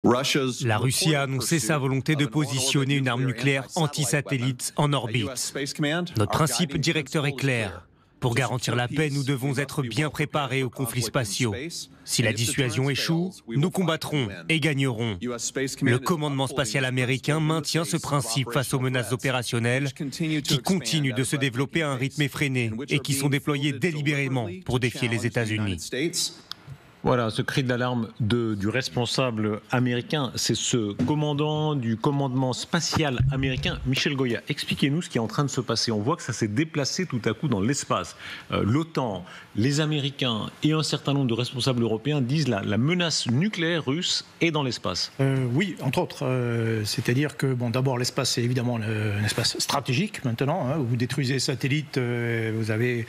La Russie a annoncé sa volonté de positionner une arme nucléaire anti-satellite en orbite. Notre principe directeur est clair. Pour garantir la paix, nous devons être bien préparés aux conflits spatiaux. Si la dissuasion échoue, nous combattrons et gagnerons. Le commandement spatial américain maintient ce principe face aux menaces opérationnelles qui continuent de se développer à un rythme effréné et qui sont déployées délibérément pour défier les États-Unis. Voilà, ce cri d'alarme du responsable américain, c'est ce commandant du commandement spatial américain, Michel Goya. Expliquez-nous ce qui est en train de se passer. On voit que ça s'est déplacé tout à coup dans l'espace. L'OTAN, les Américains et un certain nombre de responsables européens disent la menace nucléaire russe est dans l'espace. Oui, entre autres. C'est-à-dire que, bon, d'abord, l'espace, c'est évidemment un espace stratégique maintenant. Hein, où vous détruisez les satellites, vous avez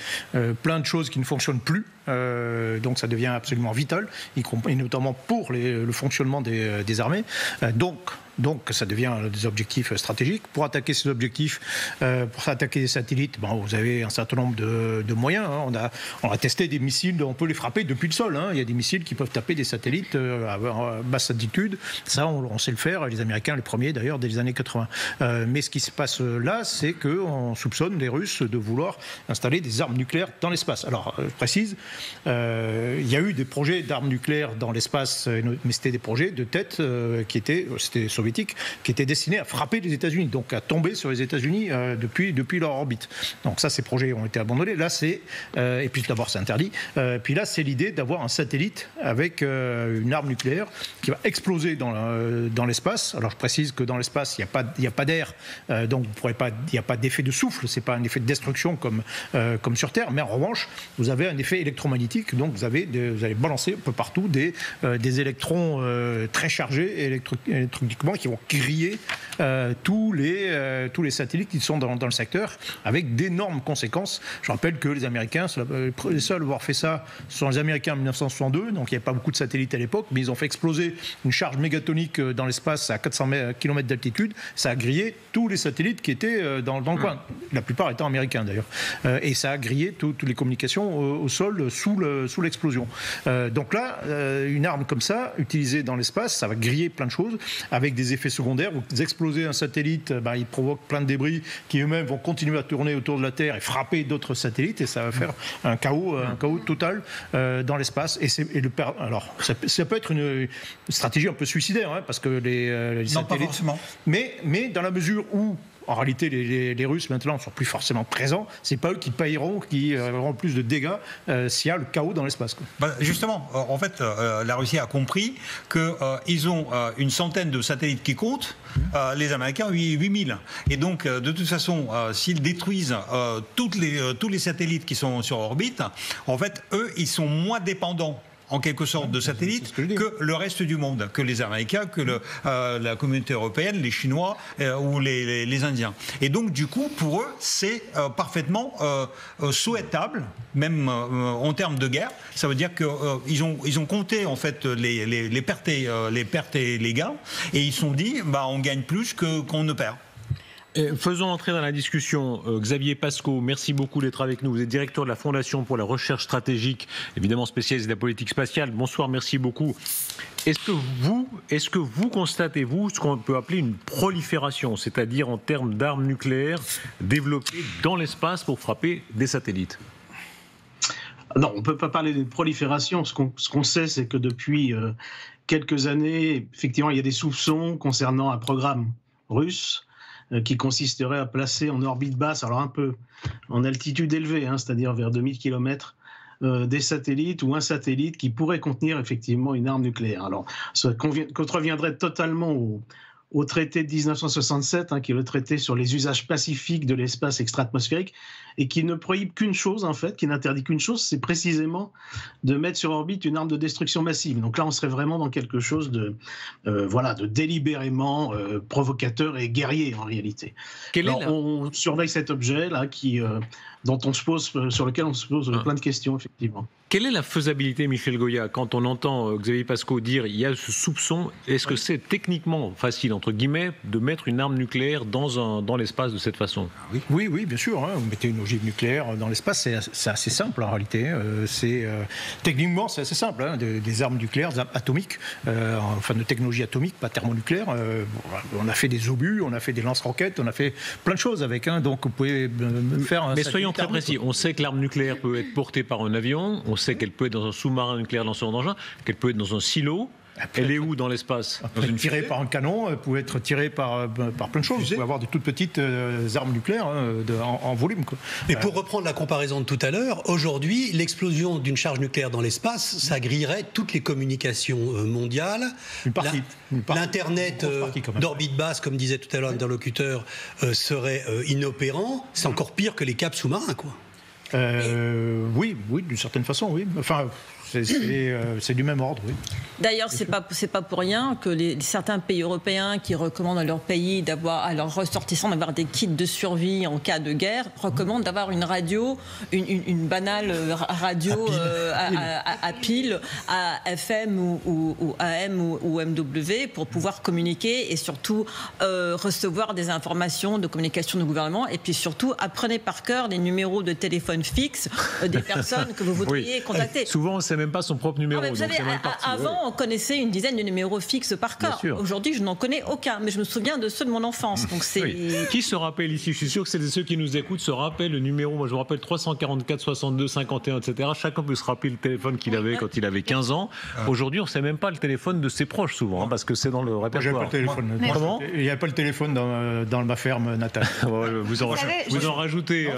plein de choses qui ne fonctionnent plus. Donc ça devient absolument vital, et notamment pour le fonctionnement des armées. Donc ça devient des objectifs stratégiques. Pour attaquer ces objectifs, pour attaquer des satellites, vous avez un certain nombre de moyens. Hein. On a testé des missiles, on peut les frapper depuis le sol. Hein. Il y a des missiles qui peuvent taper des satellites à basse altitude. Ça, on sait le faire. Les Américains, les premiers d'ailleurs, dès les années 80. Mais ce qui se passe là, c'est qu'on soupçonne les Russes de vouloir installer des armes nucléaires dans l'espace. Alors, je précise, il y a eu des projets d'armes nucléaires dans l'espace, mais c'était des projets de tête qui étaient, c'était soviétique, qui étaient destinés à frapper les États-Unis, donc à tomber sur les États-Unis depuis leur orbite. Donc ça, ces projets ont été abandonnés. Là, et puis d'abord, c'est interdit. Puis là, c'est l'idée d'avoir un satellite avec une arme nucléaire qui va exploser dans l'espace. Alors je précise que dans l'espace, il n'y a pas d'air, donc il n'y a pas d'effet de souffle. C'est pas un effet de destruction comme sur Terre, mais en revanche, vous avez un effet électromagnétique. Donc vous allez balancer un peu partout des électrons très chargés électriquement qui vont griller tous les satellites qui sont dans le secteur, avec d'énormes conséquences. Je rappelle que les Américains, les seuls à avoir fait ça, sont les Américains en 1962, donc il n'y avait pas beaucoup de satellites à l'époque, mais ils ont fait exploser une charge mégatonique dans l'espace à 400 km d'altitude. Ça a grillé tous les satellites qui étaient dans le coin, la plupart étant américains d'ailleurs. Et ça a grillé toutes les communications au sol sous l'explosion. Donc là, une arme comme ça, utilisée dans l'espace, ça va griller plein de choses, avec des effets secondaires. Vous explosez un satellite, il provoque plein de débris qui eux-mêmes vont continuer à tourner autour de la Terre et frapper d'autres satellites, et ça va faire un chaos total dans l'espace. Alors, ça peut être une stratégie un peu suicidaire, hein, parce que les non, satellites... pas forcément. Mais dans la mesure où en réalité, les Russes, maintenant, ne sont plus forcément présents. Ce n'est pas eux qui paieront, qui auront plus de dégâts s'il y a le chaos dans l'espace. Justement, en fait, la Russie a compris qu'ils ont une centaine de satellites qui comptent, les Américains 8000. Et donc, de toute façon, s'ils détruisent tous les satellites qui sont sur orbite, en fait, eux, ils sont moins dépendants en quelque sorte de satellites que le reste du monde, que les Américains, que la communauté européenne, les Chinois ou les Indiens. Et donc du coup, pour eux, c'est parfaitement souhaitable, même en termes de guerre. Ça veut dire qu'ils ont compté en fait les pertes et les gains, et ils se sont dit, on gagne plus qu'on ne perd. Faisons entrer dans la discussion Xavier Pascaud, merci beaucoup d'être avec nous. Vous êtes directeur de la Fondation pour la recherche stratégique, évidemment spécialiste de la politique spatiale. Bonsoir, merci beaucoup. Est-ce que vous constatez, ce qu'on peut appeler une prolifération, c'est-à-dire en termes d'armes nucléaires développées dans l'espace pour frapper des satellites ? Non, on ne peut pas parler d'une prolifération. Ce qu'on sait, c'est que depuis quelques années, effectivement, il y a des soupçons concernant un programme russe qui consisterait à placer en orbite basse, alors un peu en altitude élevée, c'est-à-dire vers 2000 km, des satellites ou un satellite qui pourrait contenir effectivement une arme nucléaire. Alors, ça contreviendrait totalement au traité de 1967, qui est le traité sur les usages pacifiques de l'espace extra-atmosphérique, et qui ne prohibe qu'une chose, en fait, qui n'interdit qu'une chose, c'est précisément de mettre sur orbite une arme de destruction massive. Donc là, on serait vraiment dans quelque chose de délibérément provocateur et guerrier, en réalité. On surveille cet objet-là sur lequel on se pose plein de questions, effectivement. Quelle est la faisabilité, Michel Goya, quand on entend Xavier Pascaud dire il y a ce soupçon? Est-ce que c'est techniquement facile, entre guillemets, de mettre une arme nucléaire dans l'espace de cette façon? Oui, bien sûr. Vous mettez une ogive nucléaire dans l'espace, c'est assez simple en réalité. Techniquement, c'est assez simple. Des armes nucléaires atomiques, enfin de technologie atomique, pas thermonucléaire. On a fait des obus, on a fait des lance-roquettes, on a fait plein de choses avec. Donc vous pouvez faire un. Mais soyons très précis. On sait que l'arme nucléaire peut être portée par un avion. On sait qu'elle peut être dans un sous-marin nucléaire lanceur d'engins, qu'elle peut être dans un silo. Elle est où dans l'espace? Tirée par un canon, elle peut être tirée par plein de choses. Vous pouvez avoir des toutes petites armes nucléaires en volume. Mais pour reprendre la comparaison de tout à l'heure, aujourd'hui, l'explosion d'une charge nucléaire dans l'espace, ça grillerait toutes les communications mondiales. Une partie. L'Internet d'orbite basse, comme disait tout à l'heure l'interlocuteur, serait inopérant. C'est encore pire que les câbles sous-marins, quoi. Oui, d'une certaine façon, oui. Enfin, c'est du même ordre, oui. D'ailleurs, c'est pas pour rien que certains pays européens qui recommandent à leur pays à leurs ressortissants d'avoir des kits de survie en cas de guerre, recommandent d'avoir une radio, une banale radio à pile, à FM ou AM ou MW pour pouvoir communiquer et surtout recevoir des informations de communication du gouvernement. Et puis surtout, apprenez par cœur les numéros de téléphone fixe des personnes que vous voudriez contacter. Souvent, on ne sait même pas son propre numéro. Vous savez, avant, on connaissait une dizaine de numéros fixes par cœur. Aujourd'hui, je n'en connais aucun, mais je me souviens de ceux de mon enfance. Donc Qui se rappelle ici? Je suis sûr que ceux qui nous écoutent se rappellent le numéro. Moi, je me rappelle 344 62 51, etc. Chacun peut se rappeler le téléphone qu'il avait quand il avait 15 ans. Aujourd'hui, on ne sait même pas le téléphone de ses proches, souvent, parce que c'est dans le répertoire. Il n'y a pas le téléphone dans ma ferme natale. Vous en rajoutez.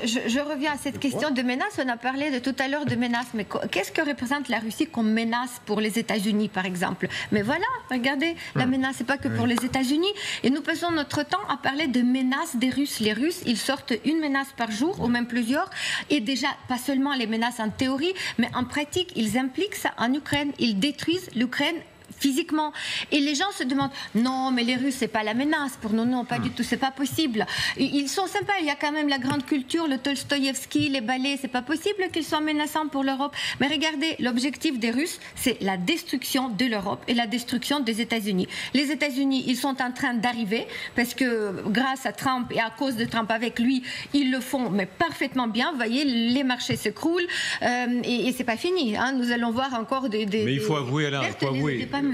Je reviens à cette question de menace. On a parlé de tout à l'heure de menace. Mais qu'est-ce que représente la Russie comme menace pour les États-Unis, par exemple? Mais voilà, regardez, la menace, c'est pas que pour les États-Unis. Et nous passons notre temps à parler de menaces des Russes. Les Russes, ils sortent une menace par jour, ou même plusieurs. Et déjà, pas seulement les menaces en théorie, mais en pratique, ils impliquent ça en Ukraine. Ils détruisent l'Ukraine physiquement. Et les gens se demandent, non, mais les Russes, c'est pas la menace. Pour nous, non, pas du tout, c'est pas possible. Ils sont sympas, il y a quand même la grande culture, le Tolstoïevski, les ballets, c'est pas possible qu'ils soient menaçants pour l'Europe. Mais regardez, l'objectif des Russes, c'est la destruction de l'Europe et la destruction des États-Unis. Les États-Unis, ils sont en train d'arriver, parce que grâce à Trump et à cause de Trump avec lui, ils le font, mais parfaitement bien. Vous voyez, les marchés s'écroulent, et c'est pas fini. Hein. Nous allons voir encore des mais il faut avouer, Alain,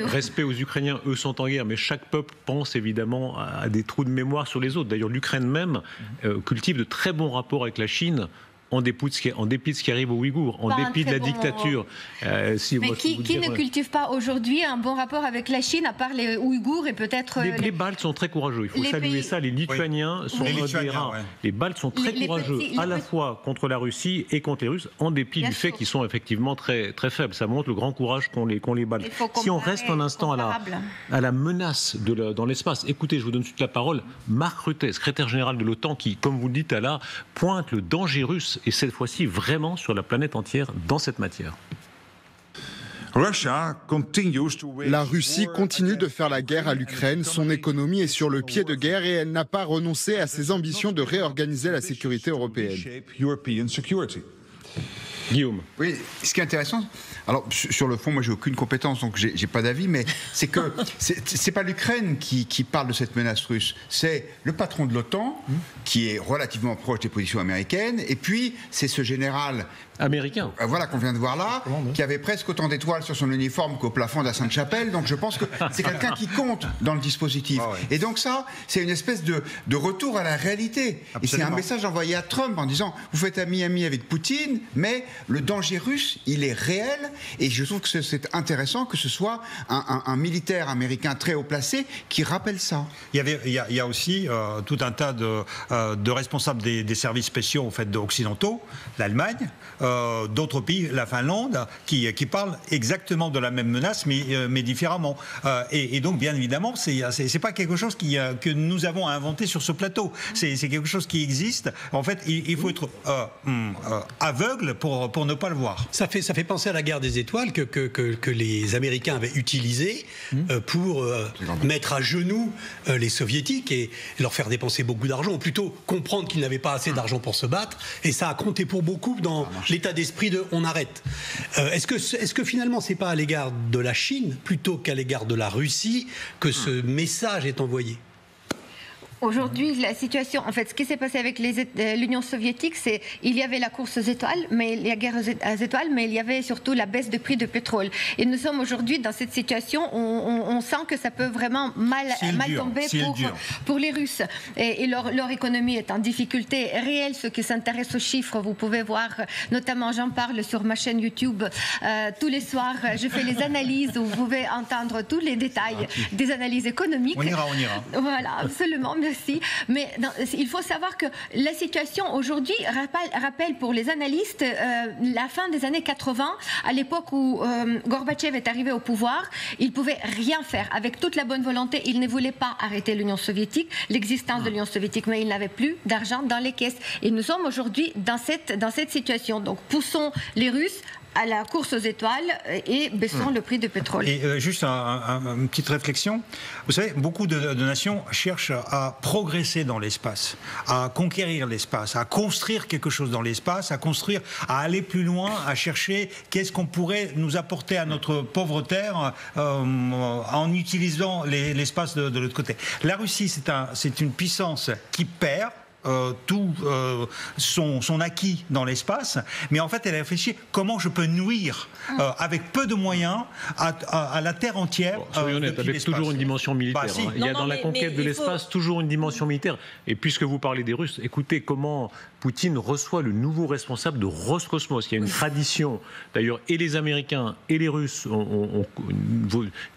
respect aux Ukrainiens, eux sont en guerre, mais chaque peuple pense évidemment à des trous de mémoire sur les autres. D'ailleurs, l'Ukraine même cultive de très bons rapports avec la Chine. En dépit de ce qui arrive aux Ouïghours, en dépit de la dictature. Mais qui ne cultive pas aujourd'hui un bon rapport avec la Chine, à part les Ouïghours et peut-être... Les Baltes sont très courageux, il faut saluer ça. Les Lituaniens sont des rats. Les Baltes sont très courageux, à la fois contre la Russie et contre les Russes, en dépit du fait qu'ils sont effectivement très, très faibles. Ça montre le grand courage qu'ont les Baltes. Si on reste un instant à la menace dans l'espace, écoutez, je vous donne toute la parole, Mark Rutte, secrétaire général de l'OTAN, qui, comme vous le dites, là, pointe le danger russe, et cette fois-ci vraiment sur la planète entière dans cette matière. La Russie continue de faire la guerre à l'Ukraine, son économie est sur le pied de guerre et elle n'a pas renoncé à ses ambitions de réorganiser la sécurité européenne. Guillaume. Oui, ce qui est intéressant, alors sur le fond, moi j'ai aucune compétence, donc j'ai pas d'avis, mais c'est que c'est pas l'Ukraine qui parle de cette menace russe, c'est le patron de l'OTAN qui est relativement proche des positions américaines, et puis c'est ce général américain, voilà, qu'on vient de voir là, qui avait presque autant d'étoiles sur son uniforme qu'au plafond de la Sainte-Chapelle. Donc je pense que c'est quelqu'un qui compte dans le dispositif. Et donc ça, c'est une espèce de retour à la réalité. Absolument. Et c'est un message envoyé à Trump en disant, vous faites ami avec Poutine, mais le danger russe, il est réel. Et je trouve que c'est intéressant que ce soit un militaire américain très haut placé qui rappelle ça. Il y a aussi tout un tas de responsables des services spéciaux en fait, occidentaux, l'Allemagne, d'autres pays, la Finlande, qui parlent exactement de la même menace, mais différemment. Et donc, bien évidemment, c'est pas quelque chose que nous avons inventé sur ce plateau. C'est quelque chose qui existe. En fait, il faut être aveugle pour ne pas le voir. Ça fait penser à la guerre des étoiles que les Américains avaient utilisée pour mettre à genoux les Soviétiques et leur faire dépenser beaucoup d'argent, ou plutôt comprendre qu'ils n'avaient pas assez d'argent pour se battre. Et ça a compté pour beaucoup dans les état d'esprit de on arrête. Est-ce que finalement c'est pas à l'égard de la Chine plutôt qu'à l'égard de la Russie que ce message est envoyé? Aujourd'hui, la situation, en fait, ce qui s'est passé avec l'Union soviétique, c'est il y avait la course aux étoiles, la guerre aux étoiles, mais il y avait surtout la baisse de prix de pétrole. Et nous sommes aujourd'hui dans cette situation où on sent que ça peut vraiment mal tomber pour les Russes. Et leur économie est en difficulté réelle. Ceux qui s'intéressent aux chiffres, vous pouvez voir, notamment j'en parle sur ma chaîne YouTube tous les soirs. Je fais les analyses où vous pouvez entendre tous les détails des analyses économiques. On ira. Voilà, absolument. Merci. Mais il faut savoir que la situation aujourd'hui rappelle pour les analystes la fin des années 80, à l'époque où Gorbatchev est arrivé au pouvoir. Il ne pouvait rien faire. Avec toute la bonne volonté, il ne voulait pas arrêter l'Union soviétique, l'existence de l'Union soviétique, mais il n'avait plus d'argent dans les caisses. Et nous sommes aujourd'hui dans cette situation. Donc poussons les Russes à la course aux étoiles et baissons le prix du pétrole. Et juste une petite réflexion. Vous savez, beaucoup de nations cherchent à progresser dans l'espace, à conquérir l'espace, à construire quelque chose dans l'espace, à aller plus loin, à chercher qu'est-ce qu'on pourrait nous apporter à notre pauvre terre en utilisant l'espace de l'autre côté. La Russie, c'est une puissance qui perd tout son acquis dans l'espace, mais en fait elle a réfléchi comment je peux nuire avec peu de moyens à la Terre entière. Soyons honnêtes, avec toujours une dimension militaire. Si. Il y a dans la conquête de l'espace toujours une dimension militaire. Et puisque vous parlez des Russes, écoutez comment Poutine reçoit le nouveau responsable de Roscosmos. Il y a une tradition, d'ailleurs, et les Américains et les Russes ont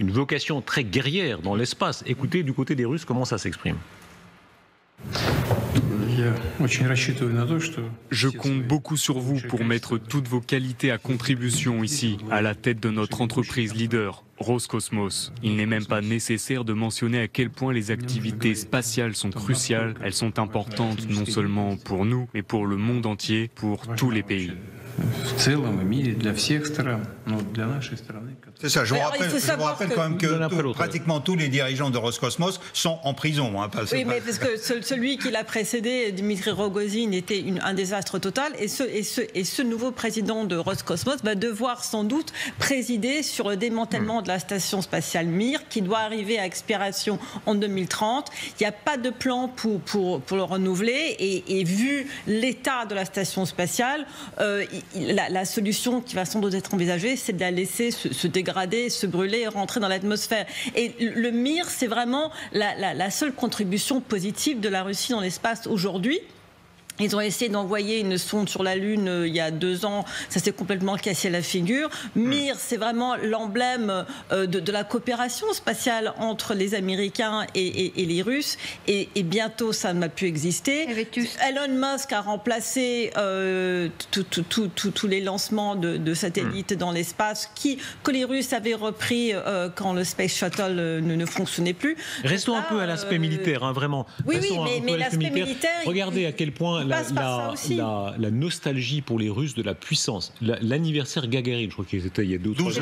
une vocation très guerrière dans l'espace. Écoutez du côté des Russes comment ça s'exprime. Je compte beaucoup sur vous pour mettre toutes vos qualités à contribution ici, à la tête de notre entreprise leader, Roscosmos. Il n'est même pas nécessaire de mentionner à quel point les activités spatiales sont cruciales. Elles sont importantes non seulement pour nous, mais pour le monde entier, pour tous les pays. C'est ça, je vous rappelle quand même que pratiquement tous les dirigeants de Roscosmos sont en prison. Oui, mais parce que celui qui l'a précédé, Dmitry Rogozin, était un désastre total. Et ce nouveau président de Roscosmos va devoir sans doute présider sur le démantèlement de la station spatiale Mir, qui doit arriver à expiration en 2030. Il n'y a pas de plan pour le renouveler. Et vu l'état de la station spatiale, la solution qui va sans doute être envisagée, c'est de la laisser se dégrader, se brûler, rentrer dans l'atmosphère. Et le Mir, c'est vraiment la seule contribution positive de la Russie dans l'espace aujourd'hui. Ils ont essayé d'envoyer une sonde sur la Lune il y a 2 ans, ça s'est complètement cassé la figure. Mir, c'est vraiment l'emblème de la coopération spatiale entre les Américains et les Russes, et bientôt ça ne va plus exister. Elon Musk a remplacé tous les lancements de satellites dans l'espace que les Russes avaient repris quand le Space Shuttle ne fonctionnait plus. Restons un peu à l'aspect militaire, vraiment. Oui, mais l'aspect militaire... Regardez à quel point la nostalgie pour les Russes de la puissance. L'anniversaire Gagarine, je crois qu'il était il y a 12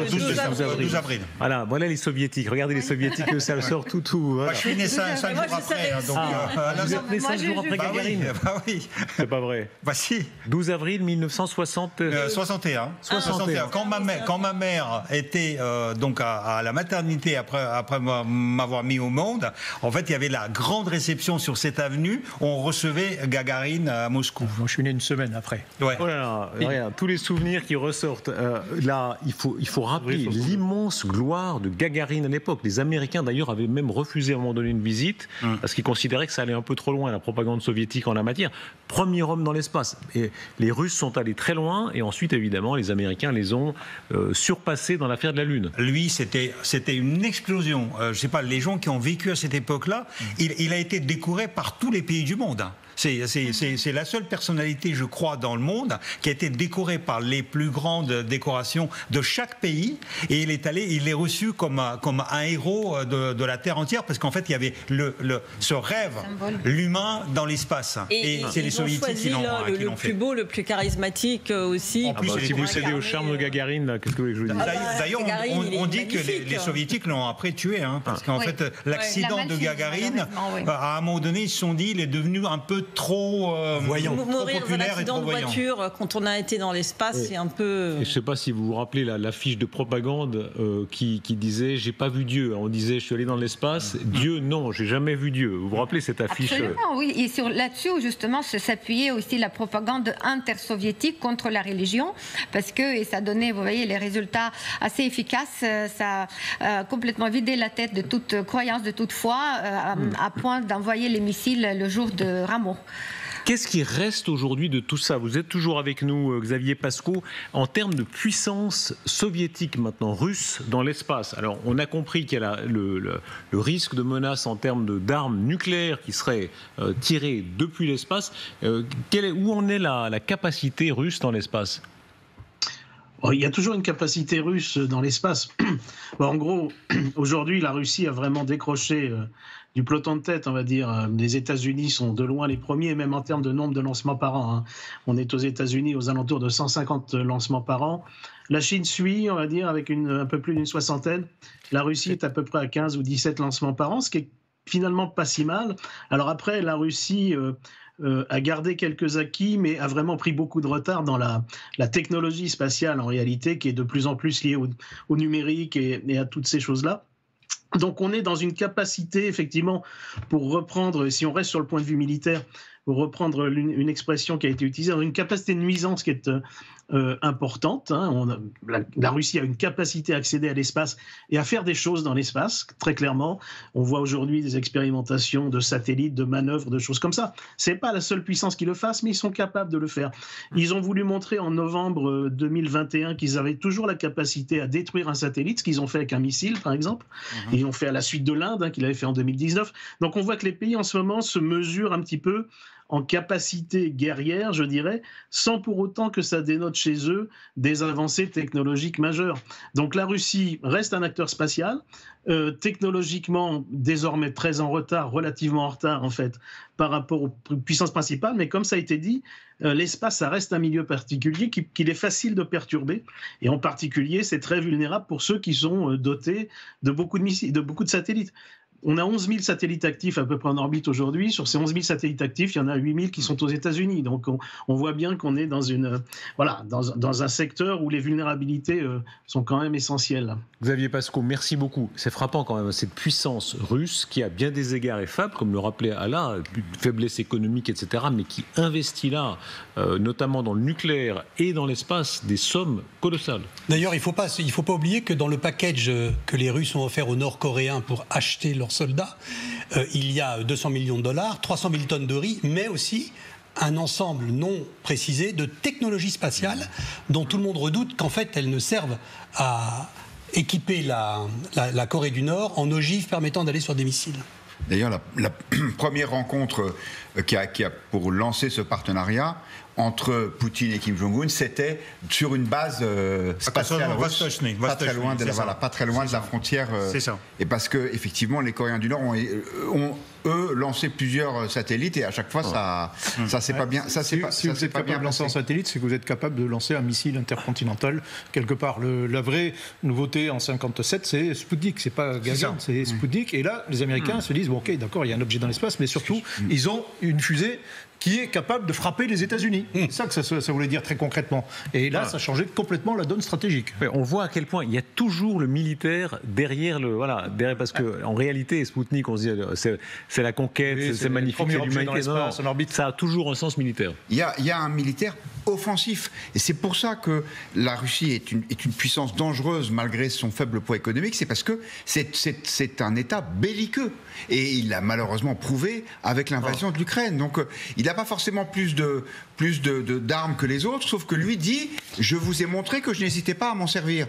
avril. Voilà les Soviétiques. Regardez les Soviétiques, ça sort tout. Moi, je suis né 5 jours après. Vous êtes né 5 jours après Gagarine? Oui. C'est pas vrai. Bah si. 12 avril 1961. Quand ma mère était donc à la maternité après m'avoir mis au monde, en fait, il y avait la grande réception sur cette avenue où on recevait Gagarine à Moscou. Moi, je suis né une semaine après. Ouais. Oh là là, regarde, tous les souvenirs qui ressortent. Là, il faut rappeler l'immense gloire de Gagarine à l'époque. Les Américains, d'ailleurs, avaient même refusé à un moment donné une visite parce qu'ils considéraient que ça allait un peu trop loin, la propagande soviétique en la matière. Premier homme dans l'espace. Et les Russes sont allés très loin, et ensuite, évidemment, les Américains les ont surpassés dans l'affaire de la Lune. Lui, c'était une explosion. Je sais pas, les gens qui ont vécu à cette époque-là, il a été décoré par tous les pays du monde. C'est la seule personnalité, je crois, dans le monde qui a été décorée par les plus grandes décorations de chaque pays. Et il est reçu comme un héros de la Terre entière, parce qu'en fait, il y avait ce rêve, l'humain dans l'espace. Et c'est les Soviétiques qui l'ont fait. Le plus beau, le plus charismatique aussi. En plus, si vous cédez au charme de Gagarine, qu'est-ce que vous voulez que je vous dise? D'ailleurs, on dit que les Soviétiques l'ont après tué, parce qu'en fait, l'accident de Gagarine, à un moment donné, ils se sont dit, il est devenu un peu trop Mourir d'un accident de voiture quand on a été dans l'espace, c'est un peu... Et je ne sais pas si vous vous rappelez la fiche de propagande qui disait « J'ai pas vu Dieu ». On disait « Je suis allé dans l'espace ». Dieu, non, j'ai jamais vu Dieu. Vous vous rappelez cette affiche? Absolument, oui. Et là-dessus, justement, s'appuyait aussi la propagande intersoviétique contre la religion, parce que ça donnait, vous voyez, les résultats assez efficaces. Ça a complètement vidé la tête de toute croyance, de toute foi, à point d'envoyer les missiles le jour de Rameau. Qu'est-ce qui reste aujourd'hui de tout ça? Vous êtes toujours avec nous, Xavier Pascaud, en termes de puissance soviétique maintenant, russe, dans l'espace. Alors, on a compris qu'il y a le risque de menace en termes d'armes nucléaires qui seraient tirées depuis l'espace. Où en est la capacité russe dans l'espace? Il y a toujours une capacité russe dans l'espace. En gros, aujourd'hui, la Russie a vraiment décroché du peloton de tête, on va dire. Les États-Unis sont de loin les premiers, même en termes de nombre de lancements par an. On est aux États-Unis aux alentours de 150 lancements par an. La Chine suit, on va dire, avec un peu plus d'une soixantaine. La Russie est à peu près à 15 ou 17 lancements par an, ce qui est finalement pas si mal. Alors après, la Russie a gardé quelques acquis, mais a vraiment pris beaucoup de retard dans la technologie spatiale, en réalité, qui est de plus en plus liée au numérique et à toutes ces choses-là. Donc on est dans une capacité, effectivement, pour reprendre, si on reste sur le point de vue militaire, pour reprendre une expression qui a été utilisée, une capacité de nuisance qui est importante. La Russie a une capacité à accéder à l'espace et à faire des choses dans l'espace, très clairement. On voit aujourd'hui des expérimentations de satellites, de manœuvres, de choses comme ça. Ce n'est pas la seule puissance qui le fasse, mais ils sont capables de le faire. Ils ont voulu montrer en novembre 2021 qu'ils avaient toujours la capacité à détruire un satellite, ce qu'ils ont fait avec un missile, par exemple. Ils l'ont fait à la suite de l'Inde, qu'ils avaient fait en 2019. Donc on voit que les pays en ce moment se mesurent un petit peu en capacité guerrière, je dirais, sans pour autant que ça dénote chez eux des avancées technologiques majeures. Donc la Russie reste un acteur spatial, technologiquement désormais très en retard, relativement en retard en fait, par rapport aux puissances principales, mais comme ça a été dit, l'espace, ça reste un milieu particulier qu'il est facile de perturber, et en particulier, c'est très vulnérable pour ceux qui sont dotés de beaucoup de missiles, de beaucoup de satellites. On a 11 000 satellites actifs à peu près en orbite aujourd'hui. Sur ces 11 000 satellites actifs, il y en a 8 000 qui sont aux États-Unis. Donc on voit bien qu'on est dans un secteur où les vulnérabilités sont quand même essentielles. Xavier Pascaud, merci beaucoup. C'est frappant quand même, cette puissance russe qui a bien des égards effables, comme le rappelait Alain, faiblesse économique, etc., mais qui investit là, notamment dans le nucléaire et dans l'espace, des sommes colossales. D'ailleurs, il ne faut pas oublier que dans le package que les Russes ont offert aux Nord-Coréens pour acheter leurs soldats, il y a 200 millions de dollars, 300 000 tonnes de riz, mais aussi un ensemble non précisé de technologies spatiales dont tout le monde redoute qu'en fait elles ne servent à équiper la Corée du Nord en ogives permettant d'aller sur des missiles. D'ailleurs, la première rencontre qui a pour lancer ce partenariat entre Poutine et Kim Jong-un, c'était sur une base spatiale russe, pas très loin de la frontière. C'est ça. Et parce que effectivement, les Coréens du Nord ont eux lancé plusieurs satellites et à chaque fois ça c'est pas bien. Si vous êtes capable de lancer un satellite, c'est que vous êtes capable de lancer un missile intercontinental quelque part. La vraie nouveauté en 57, c'est Sputnik, c'est pas Gagarin, c'est Sputnik. Et là, les Américains se disent bon, ok, d'accord, il y a un objet dans l'espace, mais surtout ils ont une fusée qui est capable de frapper les États-Unis. C'est ça que ça voulait dire très concrètement. Et là, ça changeait complètement la donne stratégique. On voit à quel point il y a toujours le militaire derrière parce que en réalité, Sputnik, on se dit, c'est la conquête, c'est magnifique, c'est l'humanité. Ça a toujours un sens militaire. Il y a un militaire offensif. Et c'est pour ça que la Russie est une puissance dangereuse malgré son faible poids économique. C'est parce que c'est un État belliqueux. Et il l'a malheureusement prouvé avec l'invasion de l'Ukraine. Donc il n'a pas forcément plus d'armes que les autres, sauf que lui dit « Je vous ai montré que je n'hésitais pas à m'en servir ».